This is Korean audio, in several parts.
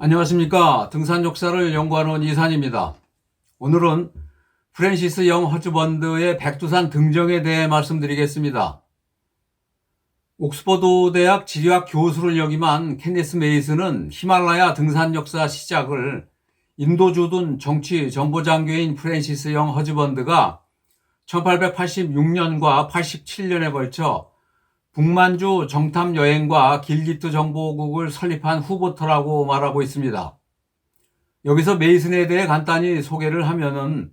안녕하십니까. 등산 역사를 연구하는 이산입니다. 오늘은 프랜시스 영 허즈번드의 백두산 등정에 대해 말씀드리겠습니다. 옥스퍼드 대학 지리학 교수를 역임한 켄니스 메이슨은 히말라야 등산 역사 시작을 인도 주둔 정치 정보장교인 프랜시스 영 허즈번드가 1886년과 87년에 걸쳐 북만주 정탐 여행과 길기트 정보국을 설립한 후보터라고 말하고 있습니다. 여기서 메이슨에 대해 간단히 소개를 하면은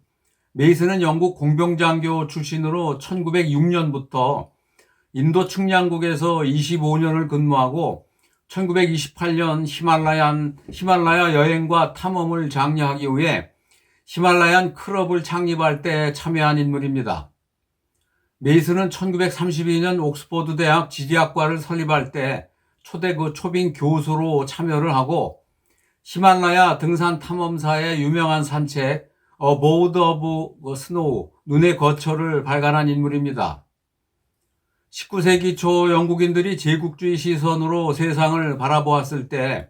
메이슨은 영국 공병장교 출신으로 1906년부터 인도 측량국에서 25년을 근무하고 1928년 히말라야 여행과 탐험을 장려하기 위해 히말라얀 클럽을 창립할 때 참여한 인물입니다. 메이슨은 1932년 옥스퍼드 대학 지리학과를 설립할 때 초대 초빙 교수로 참여를 하고 히말라야 등산 탐험사의 유명한 산책 Abode of Snow, 눈의 거처를 발간한 인물입니다. 19세기 초 영국인들이 제국주의 시선으로 세상을 바라보았을 때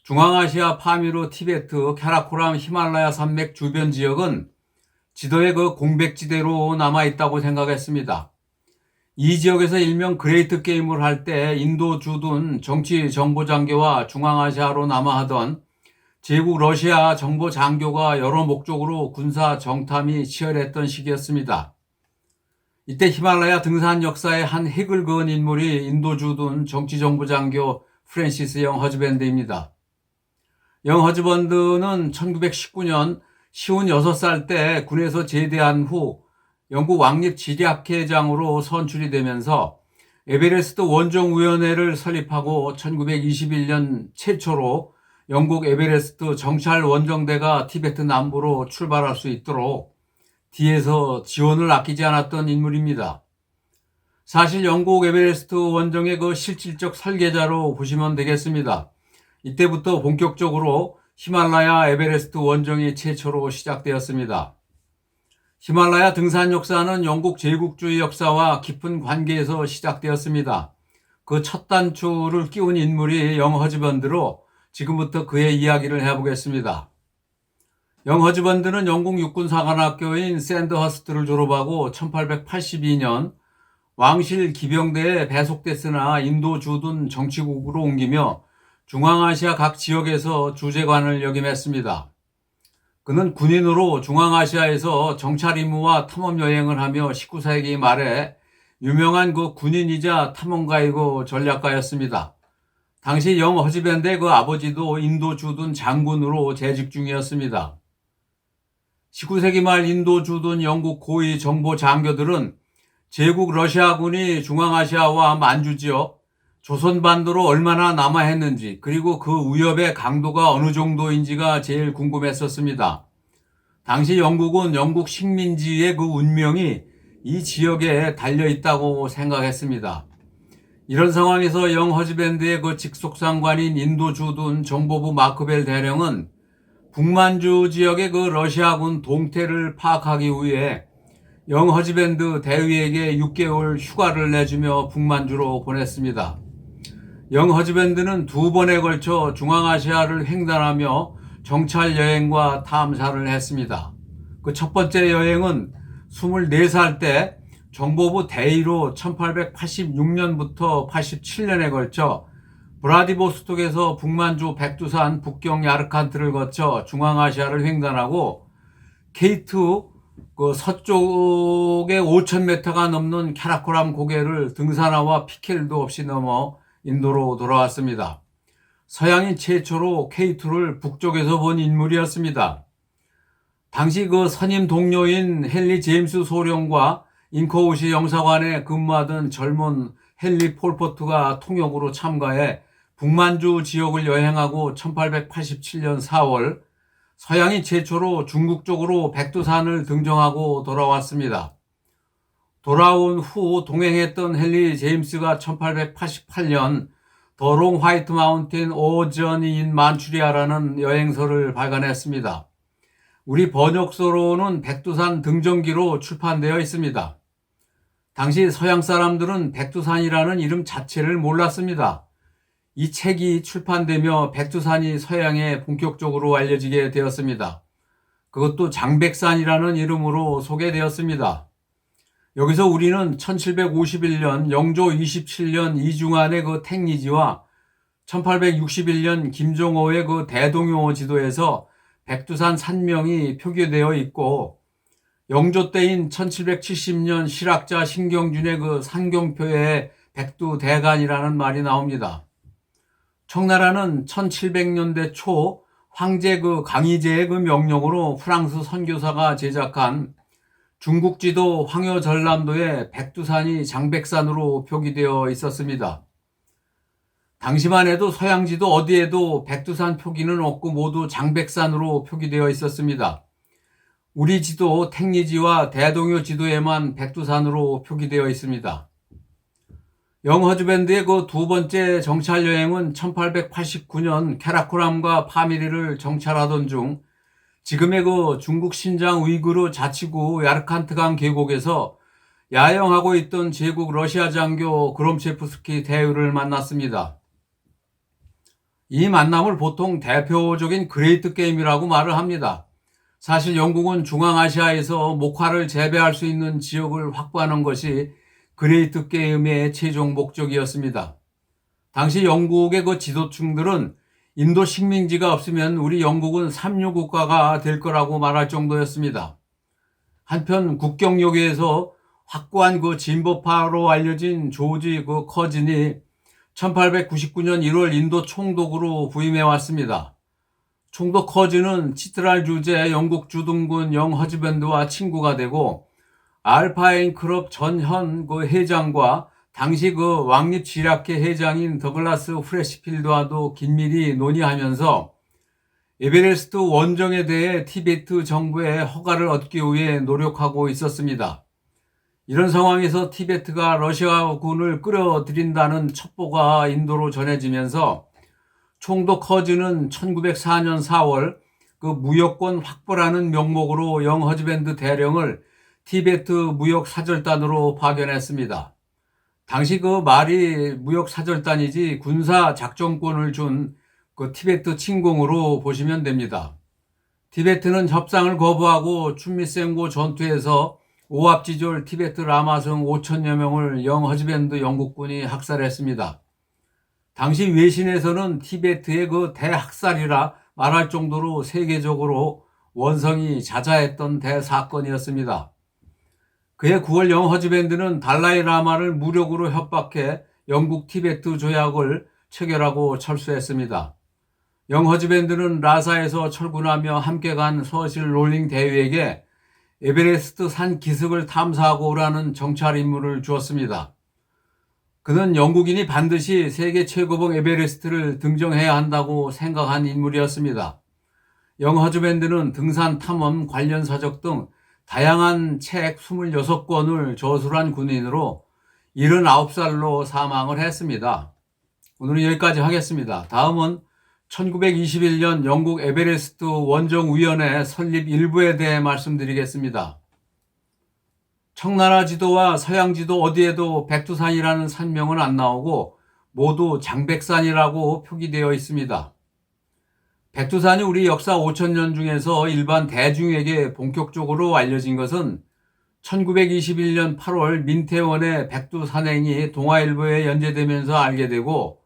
중앙아시아 파미르, 티베트, 카라코람, 히말라야 산맥 주변 지역은 지도의 공백지대로 남아있다고 생각했습니다. 이 지역에서 일명 그레이트 게임을 할 때 인도 주둔 정치 정보장교와 중앙아시아로 남하하던 제국 러시아 정보장교가 여러 목적으로 군사 정탐이 치열했던 시기였습니다. 이때 히말라야 등산 역사의 한 획을 그은 인물이 인도 주둔 정치 정보장교 프랜시스 영 허즈번드입니다. 영 허즈번드는 1919년 56살 때 군에서 제대한 후 영국 왕립 지리학회장으로 선출이 되면서 에베레스트 원정위원회를 설립하고 1921년 최초로 영국 에베레스트 정찰 원정대가 티베트 남부로 출발할 수 있도록 뒤에서 지원을 아끼지 않았던 인물입니다. 사실 영국 에베레스트 원정의 실질적 설계자로 보시면 되겠습니다. 이때부터 본격적으로 히말라야 에베레스트 원정이 최초로 시작되었습니다. 히말라야 등산 역사는 영국 제국주의 역사와 깊은 관계에서 시작되었습니다. 그 첫 단추를 끼운 인물이 영 허즈번드로 지금부터 그의 이야기를 해보겠습니다. 영 허즈번드는 영국 육군사관학교인 샌드허스트를 졸업하고 1882년 왕실 기병대에 배속됐으나 인도 주둔 정치국으로 옮기며 중앙아시아 각 지역에서 주재관을 역임했습니다. 그는 군인으로 중앙아시아에서 정찰 임무와 탐험 여행을 하며 19세기 말에 유명한 군인이자 탐험가이고 전략가였습니다. 당시 영 허즈번드의 아버지도 인도 주둔 장군으로 재직 중이었습니다. 19세기 말 인도 주둔 영국 고위 정보 장교들은 제국 러시아군이 중앙아시아와 만주 지역, 조선반도로 얼마나 남아했는지 그리고 그 위협의 강도가 어느 정도인지가 제일 궁금했었습니다. 당시 영국은 영국 식민지의 운명이 이 지역에 달려있다고 생각했습니다. 이런 상황에서 영 허즈번드의 직속상관인 인도 주둔 정보부 마크벨 대령은 북만주 지역의 러시아군 동태를 파악하기 위해 영 허즈번드 대위에게 6개월 휴가를 내주며 북만주로 보냈습니다. 영 허즈번드는 2번에 걸쳐 중앙아시아를 횡단하며 정찰 여행과 탐사를 했습니다. 그 첫 번째 여행은 24살 때 정보부 대위로 1886년부터 87년에 걸쳐 브라디보스톡에서 북만주 백두산 북경 야르칸트를 거쳐 중앙아시아를 횡단하고 K2 서쪽에 5,000m가 넘는 카라코람 고개를 등산화와 피켈도 없이 넘어 인도로 돌아왔습니다. 서양인 최초로 K2를 북쪽에서 본 인물이었습니다. 당시 선임 동료인 헨리 제임스 소령과 잉커우시 영사관에 근무하던 젊은 헨리 폴포트가 통역으로 참가해 북만주 지역을 여행하고 1887년 4월 서양인 최초로 중국 쪽으로 백두산을 등정하고 돌아왔습니다. 돌아온 후 동행했던 헨리 제임스가 1888년 더 롱 화이트 마운틴 오저니 인 만추리아라는 여행서를 발간했습니다. 우리 번역서로는 백두산 등정기로 출판되어 있습니다. 당시 서양 사람들은 백두산이라는 이름 자체를 몰랐습니다. 이 책이 출판되며 백두산이 서양에 본격적으로 알려지게 되었습니다. 그것도 장백산이라는 이름으로 소개되었습니다. 여기서 우리는 1751년 영조 27년 이중환의 그 택리지와 1861년 김종호의 그 대동요 지도에서 백두산 산명이 표기되어 있고, 영조 때인 1770년 실학자 신경준의 그 산경표에 백두대간이라는 말이 나옵니다. 청나라는 1700년대 초 황제 그 강희제의 그 명령으로 프랑스 선교사가 제작한 중국지도 황효전람도에 백두산이 장백산으로 표기되어 있었습니다. 당시만 해도 서양지도 어디에도 백두산 표기는 없고 모두 장백산으로 표기되어 있었습니다. 우리 지도 택리지와 대동요 지도에만 백두산으로 표기되어 있습니다. 영허즈밴드의 그 두 번째 정찰 여행은 1889년 캐라코람과 파미리를 정찰하던 중 지금의 그 중국 신장 우이그르 자치구 야르칸트강 계곡에서 야영하고 있던 제국 러시아 장교 그롬체프스키 대위를 만났습니다. 이 만남을 보통 대표적인 그레이트 게임이라고 말을 합니다. 사실 영국은 중앙아시아에서 목화를 재배할 수 있는 지역을 확보하는 것이 그레이트 게임의 최종 목적이었습니다. 당시 영국의 그 지도층들은 인도 식민지가 없으면 우리 영국은 삼류국가가 될 거라고 말할 정도였습니다. 한편 국경요괴에서 확고한 그 진보파로 알려진 조지 그 커진이 1899년 1월 인도 총독으로 부임해 왔습니다. 총독 커진은 치트랄 주재 영국 주둔군 영허즈밴드와 친구가 되고 알파인 클럽 전현 그 회장과 당시 그 왕립 지략회 회장인 더글라스 프레시필드와도 긴밀히 논의하면서 에베레스트 원정에 대해 티베트 정부의 허가를 얻기 위해 노력하고 있었습니다. 이런 상황에서 티베트가 러시아군을 끌어들인다는 첩보가 인도로 전해지면서 총독 커즈는 1904년 4월 그 무역권 확보라는 명목으로 영허즈밴드 대령을 티베트 무역사절단으로 파견했습니다. 당시 그 말이 무역사절단이지 군사작전권을 준 그 티베트 침공으로 보시면 됩니다. 티베트는 협상을 거부하고 춘미센고 전투에서 오합지졸 티베트 라마성 5천여 명을 영허즈밴드 영국군이 학살했습니다. 당시 외신에서는 티베트의 그 대학살이라 말할 정도로 세계적으로 원성이 자자했던 대사건이었습니다. 그해 9월 영허즈밴드는 달라이 라마를 무력으로 협박해 영국 티베트 조약을 체결하고 철수했습니다. 영허즈밴드는 라사에서 철군하며 함께 간 서실 롤링 대위에게 에베레스트 산 기슭을 탐사하고 오라는 정찰 임무를 주었습니다. 그는 영국인이 반드시 세계 최고봉 에베레스트를 등정해야 한다고 생각한 인물이었습니다. 영허즈밴드는 등산 탐험 관련 서적 등 다양한 책 26권을 저술한 군인으로 79살로 사망을 했습니다. 오늘은 여기까지 하겠습니다. 다음은 1921년 영국 에베레스트 원정위원회 설립 일부에 대해 말씀드리겠습니다. 청나라 지도와 서양 지도 어디에도 백두산이라는 산명은 안 나오고 모두 장백산이라고 표기되어 있습니다. 백두산이 우리 역사 5천년 중에서 일반 대중에게 본격적으로 알려진 것은 1921년 8월 민태원의 백두산행이 동아일보에 연재되면서 알게 되고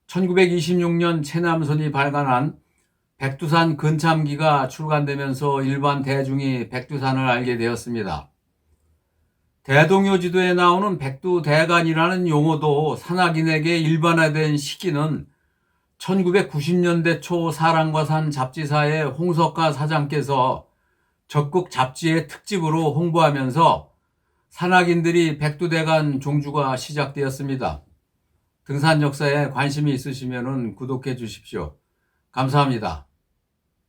1926년 최남선이 발간한 백두산 근참기가 출간되면서 일반 대중이 백두산을 알게 되었습니다. 대동요 지도에 나오는 백두대간이라는 용어도 산악인에게 일반화된 시기는 1990년대 초 사랑과 산 잡지사의 홍석가 사장께서 적국 잡지의 특집으로 홍보하면서 산악인들이 백두대간 종주가 시작되었습니다. 등산 역사에 관심이 있으시면 구독해 주십시오. 감사합니다.